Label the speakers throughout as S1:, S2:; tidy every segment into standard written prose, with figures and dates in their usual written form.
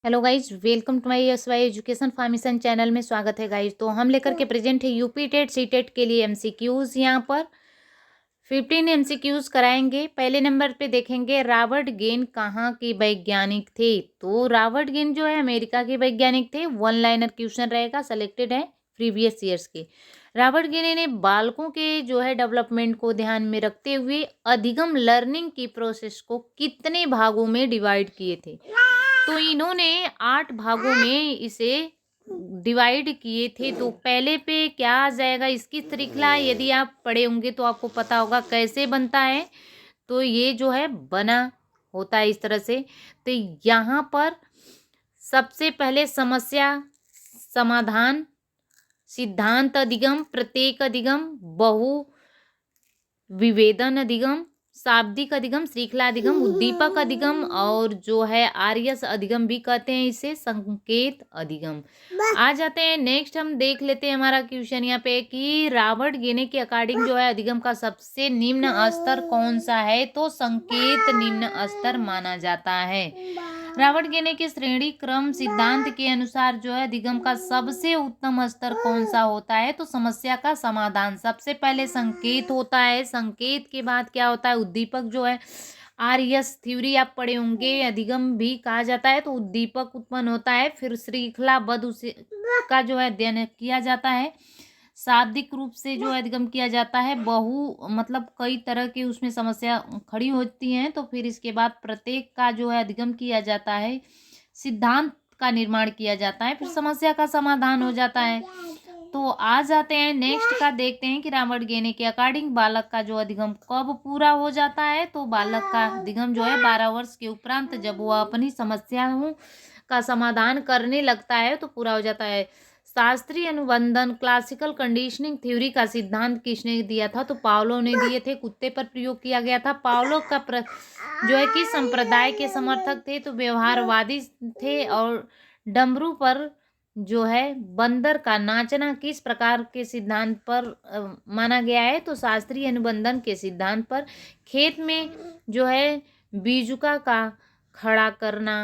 S1: Hello guys, welcome to my S Y education formation channel में स्वागत है गाइज। तो हम लेकर के प्रेजेंट है यूपी टेट सी टेट के लिए एमसीक्यूज। यहाँ पर 15 एमसीक्यूज कराएंगे। पहले नंबर पे देखेंगे रॉबर्ट गेन कहाँ के वैज्ञानिक थे। तो रॉबर्ट गेन जो है अमेरिका के वैज्ञानिक थे। वन लाइनर क्वेश्चन रहेगा, सेलेक्टेड है प्रीवियस ईयर्स के। रॉबर्ट गेन ने बालकों के जो है डेवलपमेंट को ध्यान में रखते हुए अधिगम लर्निंग की प्रोसेस को कितने भागों में डिवाइड किए थे। तो इन्होंने 8 भागों में इसे डिवाइड किए थे। तो पहले पे क्या आ जाएगा, इसकी श्रृंखला यदि आप पढ़े होंगे तो आपको पता होगा कैसे बनता है। तो ये जो है बना होता है इस तरह से। तो यहाँ पर सबसे पहले समस्या समाधान, सिद्धांत अधिगम, प्रत्येक अधिगम, बहु विवेदन अधिगम, शाब्दिक अधिगम, श्रृंखला अधिगम, उद्दीपक अधिगम और जो है आर्यस अधिगम भी कहते हैं इसे, संकेत अधिगम। आ जाते हैं नेक्स्ट, हम देख लेते हैं हमारा क्वेश्चन यहाँ पे कि रॉबर्ट गेने के अकॉर्डिंग जो है अधिगम का सबसे निम्न स्तर कौन सा है। तो संकेत निम्न स्तर माना जाता है। रॉबर्ट गेने के श्रेणी क्रम सिद्धांत के अनुसार जो है अधिगम का सबसे उत्तम स्तर कौन सा होता है। तो समस्या का समाधान। सबसे पहले संकेत होता है, संकेत के बाद क्या होता है, उद्दीपक जो है आर्यस थ्योरी आप पढ़े होंगे, अधिगम भी कहा जाता है। तो उद्दीपक उत्पन्न होता है, फिर श्रृंखलाबद्ध उसे का जो है अध्ययन किया जाता है, शाब्दिक रूप से जो है अधिगम किया जाता है, बहु मतलब कई तरह की उसमें समस्या खड़ी होती हैं। तो फिर इसके बाद प्रत्येक का जो है अधिगम किया जाता है, सिद्धांत का निर्माण किया जाता है, फिर समस्या का समाधान हो जाता है। तो आ जाते हैं नेक्स्ट का, देखते हैं कि रॉबर्ट गेने के अकॉर्डिंग बालक का जो अधिगम कब पूरा हो जाता है। तो बालक का अधिगम जो है 12 वर्ष के उपरांत जब वह अपनी समस्याओं का समाधान करने लगता है तो पूरा हो जाता है। शास्त्रीय अनुबंधन, क्लासिकल कंडीशनिंग थ्योरी का सिद्धांत किसने दिया था। तो पावलो ने दिए थे, कुत्ते पर प्रयोग किया गया था। पावलो का जो है कि संप्रदाय के समर्थक थे, तो व्यवहारवादी थे। और डमरू पर जो है बंदर का नाचना किस प्रकार के सिद्धांत पर माना गया है। तो शास्त्रीय अनुबंधन के सिद्धांत पर। खेत में जो है बीजुका का खड़ा करना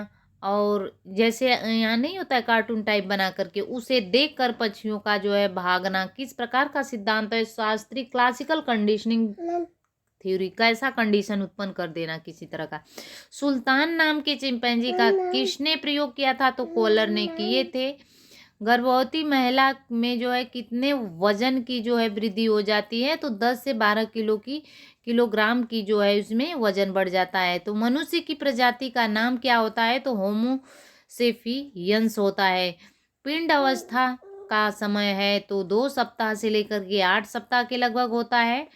S1: और जैसे यहाँ नहीं होता है कार्टून टाइप बना करके, उसे देखकर पक्षियों का जो है भागना किस प्रकार का सिद्धांत है। शास्त्रीय क्लासिकल कंडीशनिंग थ्योरी, कैसा कंडीशन उत्पन्न कर देना किसी तरह का। सुल्तान नाम के चिंपैंजी का किसने प्रयोग किया था। तो कोलर ने किए थे। गर्भवती महिला में जो है कितने वजन की जो है वृद्धि हो जाती है। तो 10 से 12 किलोग्राम की जो है उसमें वजन बढ़ जाता है। तो मनुष्य की प्रजाति का नाम क्या होता है। तो होमो सेफियंस होता है। पिंड अवस्था का समय है तो 2 सप्ताह से लेकर के 8 सप्ताह के लगभग होता है।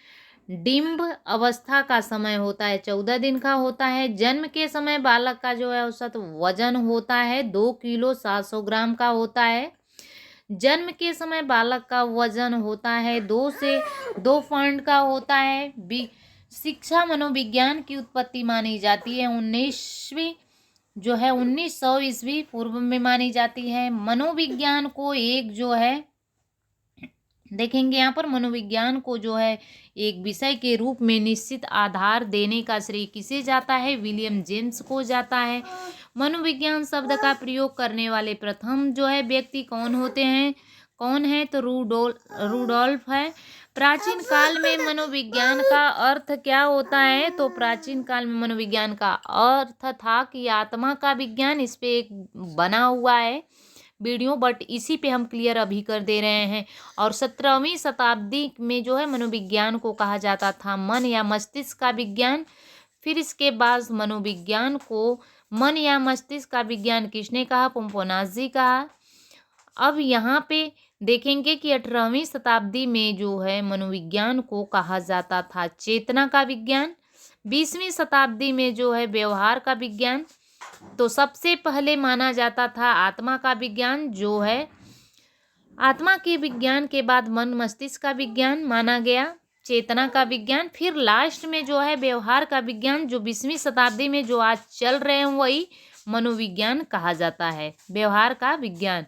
S1: डिम्ब अवस्था का समय होता है 14 दिन का होता है। जन्म के समय बालक का जो है औसत वजन होता है 2 किलो 700 ग्राम का होता है। जन्म के समय बालक का वजन होता है 2 से 2 पॉइंट का होता है। शिक्षा मनोविज्ञान की उत्पत्ति मानी जाती है 19वीं जो है 1900 ईस्वी पूर्व में मानी जाती है। मनोविज्ञान को एक जो है देखेंगे यहाँ पर, मनोविज्ञान को जो है एक विषय के रूप में निश्चित आधार देने का श्रेय किसे जाता है। विलियम जेम्स को जाता है। मनोविज्ञान शब्द का प्रयोग करने वाले प्रथम जो है व्यक्ति कौन है। तो रूडोल्फ है। प्राचीन काल में मनोविज्ञान का अर्थ क्या होता है। तो प्राचीन काल में मनोविज्ञान का अर्थ था कि आत्मा का विज्ञान। इस पे एक बना हुआ है वीडियो, बट इसी पे हम क्लियर अभी कर दे रहे हैं। और 17वीं शताब्दी में जो है मनोविज्ञान को कहा जाता था मन या मस्तिष्क का विज्ञान। फिर इसके बाद मनोविज्ञान को मन या मस्तिष्क का विज्ञान किसने कहा। पोम्पोनाजी कहा। अब यहाँ पे देखेंगे कि 18वीं शताब्दी में जो है मनोविज्ञान को कहा जाता था चेतना का विज्ञान। 20वीं शताब्दी में जो है व्यवहार का विज्ञान। तो सबसे पहले माना जाता था आत्मा का विज्ञान, जो है आत्मा के विज्ञान के बाद मन मस्तिष्क का विज्ञान माना गया, चेतना का विज्ञान। फिर लास्ट में जो है व्यवहार का विज्ञान, जो 20वीं शताब्दी में जो आज चल रहे हैं वही मनोविज्ञान कहा जाता है, व्यवहार का विज्ञान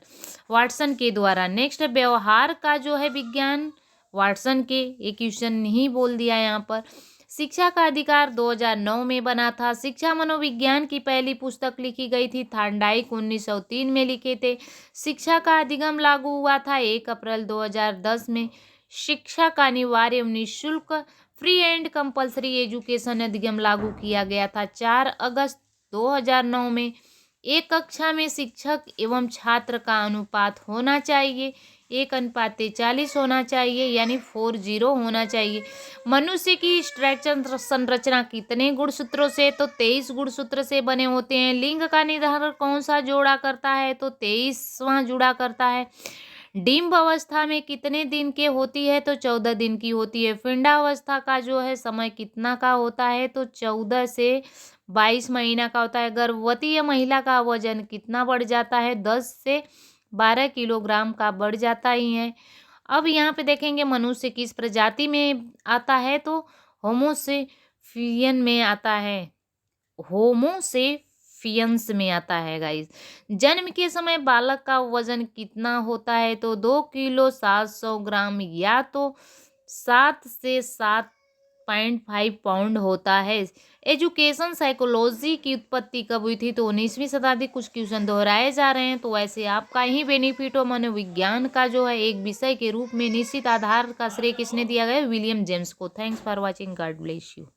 S1: वाटसन के द्वारा। नेक्स्ट व्यवहार का जो है विज्ञान वाटसन के, एक क्वेश्चन नहीं बोल दिया यहाँ पर। शिक्षा का अधिकार 2009 में बना था। शिक्षा मनोविज्ञान की पहली पुस्तक लिखी गई थी, थार्नडाइक 1903 में लिखे थे। शिक्षा का अधिगम लागू हुआ था 1 अप्रैल 2010 में। शिक्षा का अनिवार्य एवं निःशुल्क फ्री एंड कंपल्सरी एजुकेशन अधिगम लागू किया गया था 4 अगस्त 2009 में। एक कक्षा में शिक्षक एवं छात्र का अनुपात होना चाहिए 1:40 होना चाहिए, यानी 40 होना चाहिए। मनुष्य की स्ट्रक्चर संरचना कितने गुणसूत्रों से? तो 23 गुणसूत्र से बने होते हैं। लिंग का निर्धारण कौन सा जोड़ा करता है? तो 23वां जुड़ा करता है। डिम्ब अवस्था में कितने दिन के होती है? तो 14 दिन की होती है। पिंडावस्था का जो है समय कितना का होता है? तो 14 से 22 महीना का होता है। गर्भवती महिला का वजन कितना बढ़ जाता है? 10 से 12 किलोग्राम का बढ़ जाता ही है। अब यहाँ पे देखेंगे मनुष्य किस प्रजाति में आता है? तो होमोसेफियन में आता है। होमोसेफियंस में आता है गाइस। जन्म के समय बालक का वजन कितना होता है? तो 2 किलो 700 ग्राम, या तो 7 से 7.5 पाउंड होता है। एजुकेशन साइकोलॉजी की उत्पत्ति कब हुई थी? तो 19वीं शताब्दी। कुछ क्वेश्चन दोहराए जा रहे हैं, तो वैसे आपका ही बेनिफिट हो। मनोविज्ञान का जो है एक विषय के रूप में निश्चित आधार का श्रेय किसने दिया गया? विलियम जेम्स को। Thanks for watching, God bless you.